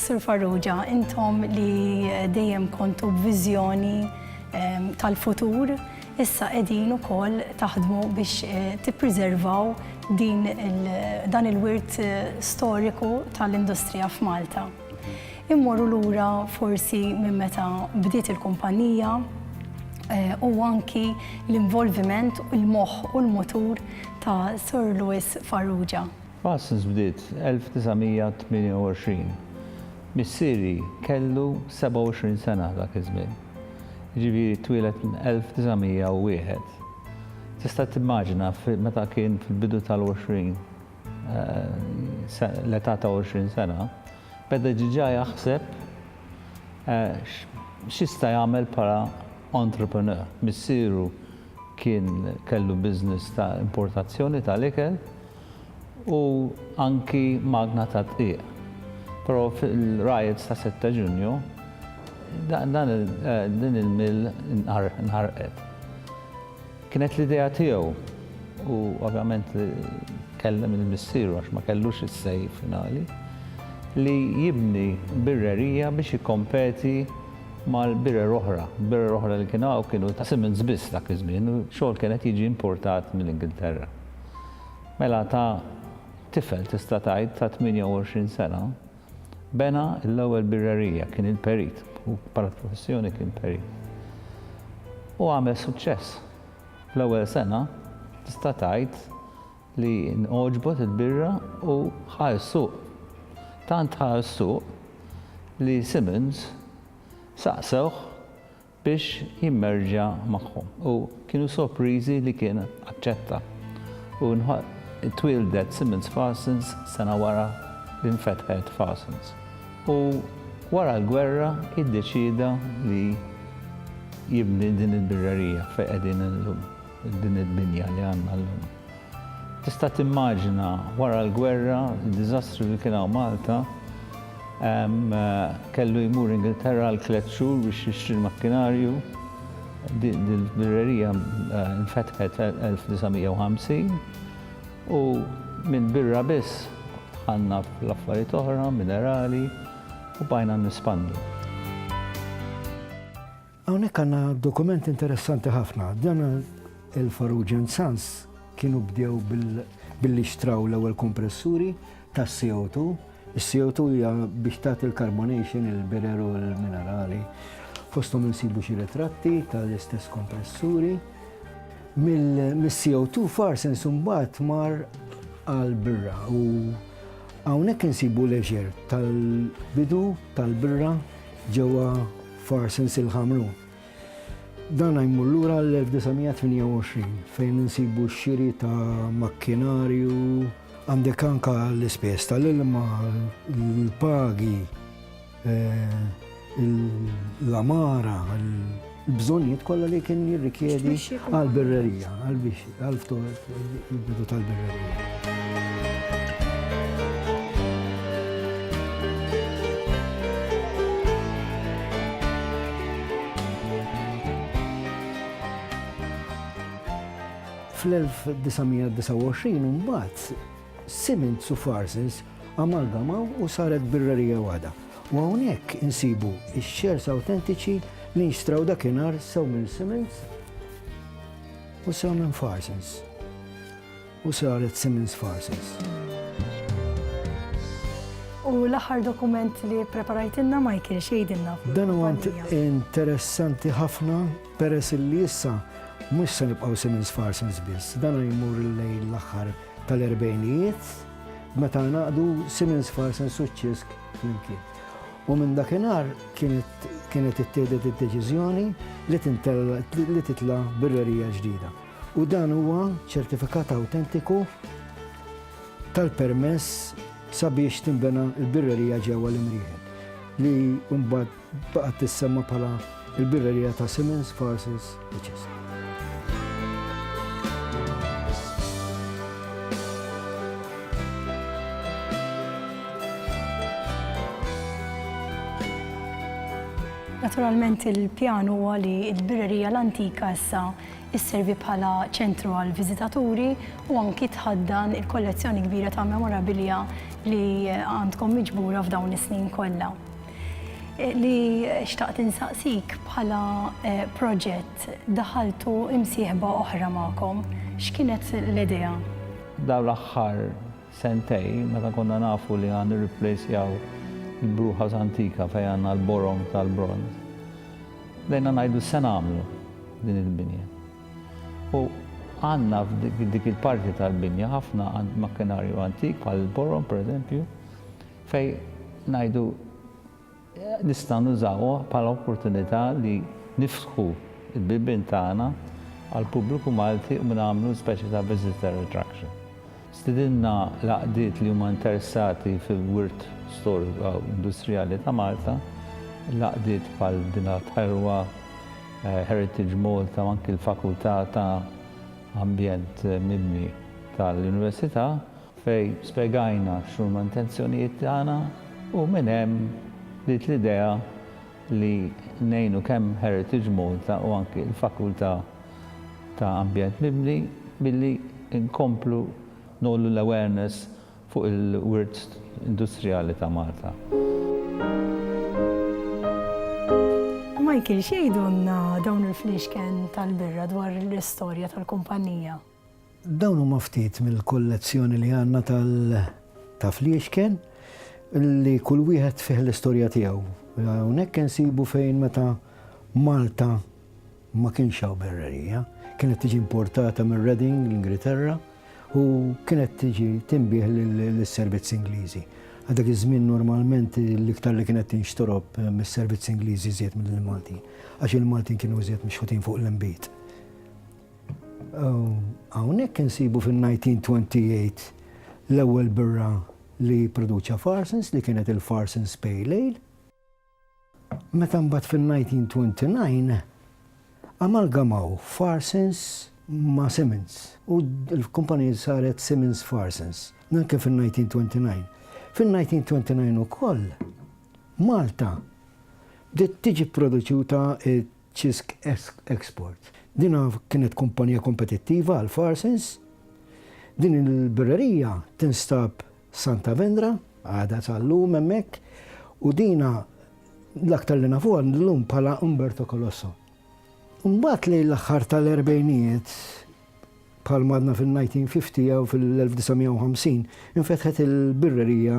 Sur Farrugia, intom li dejjem kontu b'viżjoni tal-futur, issa qegħdin ukoll taħdmu biex tippreservaw dan il-wirt storiku tal-industrija f'Malta. Immorru lura forsi minn meta bdiet il-kumpanija u anki l-involviment, il-moħħ u l-motur ta' Sir Lewis Farrugia. Farsons bdiet 1928. Missieri kellu 27 sena dak iż-żmien. Ġifieri twilet 1901. Tista' timmaġina meta kien fil-bidu tal-20 l-età ta' 20 sena, beda ġiġa jaħseb x'jista' jagħmel bħala entrepreneur. Missieru kien kellu business ta' importazzjoni tal-ikel u anki magna ta' tqiq. Però fil-riots ta' 6 Ġunju din il-mill nħarqet. Kienet l-idea tiegħu u ovvjament kellem il-missieru għax ma kellux is-sej finali li jibni birrerija biex jikkompeti mal-birer oħra. Birer oħra li kienu ta' Siemens biss dak iż-żmien u xogħol kienet jiġi importat mill-Ingilterra. Mela ta' tifel tista' tgħid ta' 28 sena bena l-ewwel birrerija kien il-perit u bħala professjoni kien perit. U għamel suċċess. L-ewwel sena tista' tgħid li nqoġbot il-birra u ħa s-suq. Tant ħa s-suq li Siemens saqsewh biex jimmerġa magħhom u kienu sorpriżi li kien aċċetta. U twildet Siemens Farsons sena wara li nfetħet Farsons. U wara l-gwerra iddeċida li jibni din il-birrerija fejn qegħdin illum, din il-binja li għandna llum. Tista' timmaġina wara l-gwerra, id-diżastru li kien hawn Malta, kellu jmur Ingilterra għal 3 xhur biex jixtri l-makkinarju. Din il-birrerija nfetħet 1950 u minn birra biss ħanna fl-affarijiet oħra, minerali u bajna nispandu. Hawnhekk għandna dokument interessanti ħafna. Dan il-Farrugia & Sons kienu bdew billi xtraw l-ewwel kompressuri tas-CO2. Is-CO2 hija biex tagħti il-carbonation, il-birer u l-minerali. Fosthom insibu xi ritratti tal-istess kompressuri. Mill-CO2 Farsons imbagħad mar għall-birra u hawnhekk insibu leġer tal-bidu tal-birra ġewwa Farsons il-Ħamrun. Dan jmur lura l-1928 fejn insibu x-xiri ta' makkinarju, għandek anke l-ispejjeż tal-ilma, l-pagi, l-amara, l-bżonnijiet kollha li kien jirrikjedi għall-birrerija, għall-bidu tal-birrerija. Fl-1929 mbagħad Siemens u Farsons amalgamaw u saret birrerija waħda. U hawnhekk insibu x-shares awtentiċi li nxtraw dakinhar sew minn Siemens u sew minn Farsons. U saret Siemens Farsons. U l-aħħar dokument li preparajtilna ma jkienx jgħidilna. Dan huwa interessanti ħafna peress li issa mhux se nibqgħu Siemens Farsons biss. Dan jmur lejn l-aħħar tal-erbejnijiet meta naqdu Siemens Farsons u ċisk flimkien. U minn dakinhar kienet ittieħdet id-deċiżjoni li titla' birrerija ġdida. U dan huwa ċertifikat awtentiku tal-permess sabiex tinbena l-birrerija ġewwa l-Imrieħed li mbagħad baqgħet tissemma bħala l-birrerija ta' Siemens Farsons u ċisk. Naturalment il-pjan huwa li l-birrerija l-antika issa isservi bħala ċentru għal viżitaturi u anki tħaddan il-kollezzjoni kbira ta' memorabilia li għandkom miġbura f'dawn is-snin kollha. Li xtaqt insaqsik bħala proġett daħaltu imsieħba oħra magħkom, x'kienet l-idea? Daw l-aħħar sentej, meta konna nafu li għan nirreplacejaw il-Brewhouse Antika fejn għandna l-borom tal-bronz. Dejna ngħidu se nagħmlu din il-binja. U għandna f'dik il-parti tal-binja ħafna makkinarju antik bħal il-borom pereżempju fejn ngħidu nista' nużawha bħala opportunità li niftħu il-bibien tagħna għall-pubbliku Malti u nagħmlu speċi ta' visitor attraction. Stidinna laqdiet li huma interessati fil-wirt storiku industrijali ta' Malta, laqdiet bħal dinha ħelwa Heritage Malta u anki l-Fakultà ta' Ambjent Mibni tal-Università fej spjegajna x'huma intenzjonijiet tagħna u minn hemm dik l-idea li ngħinu kemm Heritage Malta u anki l-Fakultà ta' Ambjent Mibni billi nkomplu nollu l-awareness fuq il-wirt industrijali ta' Malta. Michael, xejdunna dawn il-fliexken tal-birra dwar l-istorja tal-kumpanija? Dawn huma ftit mill-kollezzjoni li għandna ta' fliexken li kull wieħed fih l-istorja tiegħu. Hawnhekk insibu fejn meta Malta ma kienx hawn berrerija, kienet tiġi importata minn Reading, l-Ingilterra, u kienet tiġi tinbih lis-servizz Ingliżi. Għadak iż-żmien normalment l-iktar li kienet tinxtorob mis-servizz Ingliżi żied mill-Maltin, għax il-Maltin kienu żied mixħutin fuq l-inbiet. Hawnhekk insibu fin-1928 l-ewwel birra li produċa Farsons li kienet il-Farsons Pale Ale. Meta mbagħad fin-1929 amalgamaw Farsons ma' Simmons u l-kumpanija saret Simmons Farsons. Dan kien fin-1929. Fin-1929 ukoll Malta bdiet tiġi pproduċuta ċisk Export. Dina kienet kumpanija kompetittiva għal Farsons. Din il-birrerija tinstab Santa Vendra, għadha tal-lum hemmhekk, u dina l-aktar li nafuha llum bħala Umberto Colosso. Mbagħad li l-aħħar tal-erbejnijiet bħal madna fil-1950 jew fil-1950 infetħet il-birrerija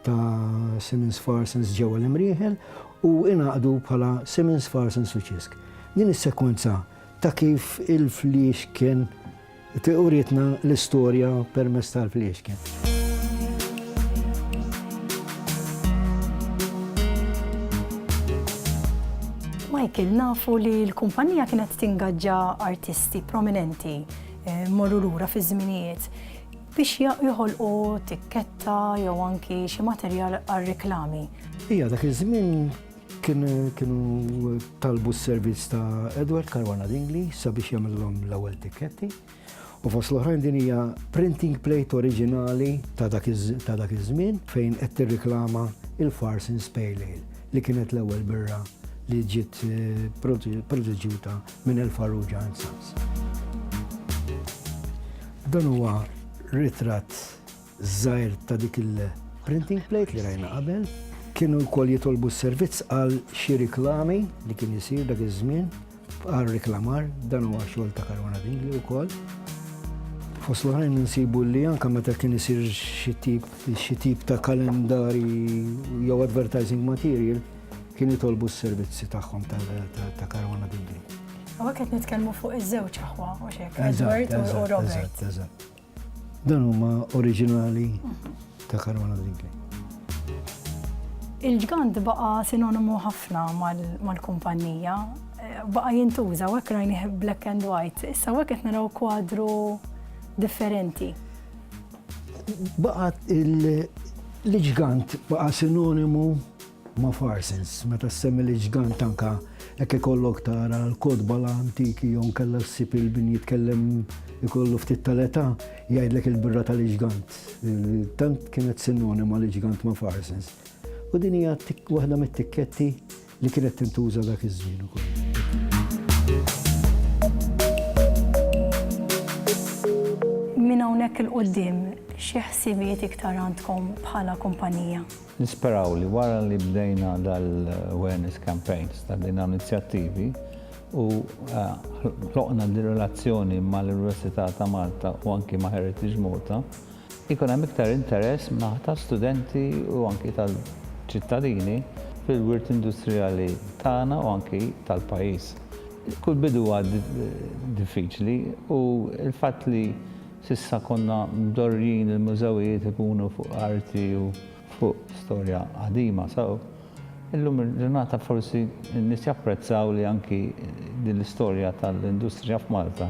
ta' Simmons Farsons ġewwa l-Imrieħel u ingħaqdu bħala Simmons Farsons u ċisk. Din is-sekwenza ta' kif il-fliexken tiqurietna l-istorja permezz tal-fliexken. Michael, nafu li l-kumpanija kienet tingaġġa artisti prominenti morru lura fi żminijiet biex joħolqu tikketta jew anki xi materjal għar-riklami. Ija, dak iż-żmien kienu talbu s-servizz ta' Edward Caruana Dingley sabiex jagħmilhom l-ewwel tikketti. U fost l-oħrajn din hija printing plate oriġinali ta' dak iż-żmien fejn qed tirriklama il-Farsons Pale Ale li kienet l-ewwel birra li ġiet produċuta minn El-Farrugia & Sons. Dan huwa ritratt żgħir ta' dik il-printing plate li rajna qabel. Kienu wkoll jitolbu s-servizz għal xi riklami li kien isir dak iż-żmien għal riklamar, dan huwa xogħol ta' Caruana Dingley wkoll. Fost l-oħrajn insibu li anke meta kien isir xi tip ta' kalendari jew advertising material kien jitolbu s-servizzi tagħhom ta' Caruana Dingley. Għawek qed nitkellmu fuq iż-żewġ aħwa, u xek, Edward u Robert. Eżatt. Dan huma oriġinali ta' Caruana Dingley. Il-ġgant baqa' sinonimu ħafna mal-kumpanija, baqa' jintuża hekk rajni black and white. Issa hekk qed naraw kwadru differenti. Baqa' l-ġgant baqa' sinonimu ma' Farsons, meta semmi l-ġgant anka jekk ikollok tara l-kodba l-antiki jew nkella ssib il-bin jitkellem ikollu ftit tal-età jgħidlek il-birra tal-ġgant. Tant kienet sinonima l-ġgant ma' Farsons. U din hija waħda mit-tikketti li kienet tintuża dak iż-żmien ukoll. hekk il-qoddim xi ħsibiet iktar għandkom bħala kumpanija? Nisperaw li wara li bdejna dal-awareness campaigns, tal-dina inizjattivi u ħloqna di relazzjoni mal-Università ta' Malta u anki ma' Heritage Malta, ikun hemm iktar interess ta' studenti u anki tal-ċittadini fil-wirt industrijali tagħna u anki tal-pajjiż. Kull bidu għad diffiċli u il-fatt li sissa konna mdorrin il-mużewijiet ikunu fuq arti u fuq storja qadima. Illum il-ġurnata forsi n-nies japprezzaw li anki din l-istorja tal-industrija f'Malta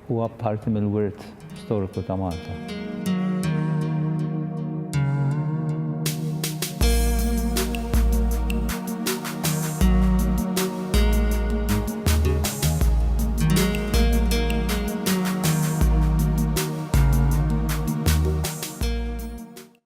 huwa parti mill-wirt storiku ta' Malta.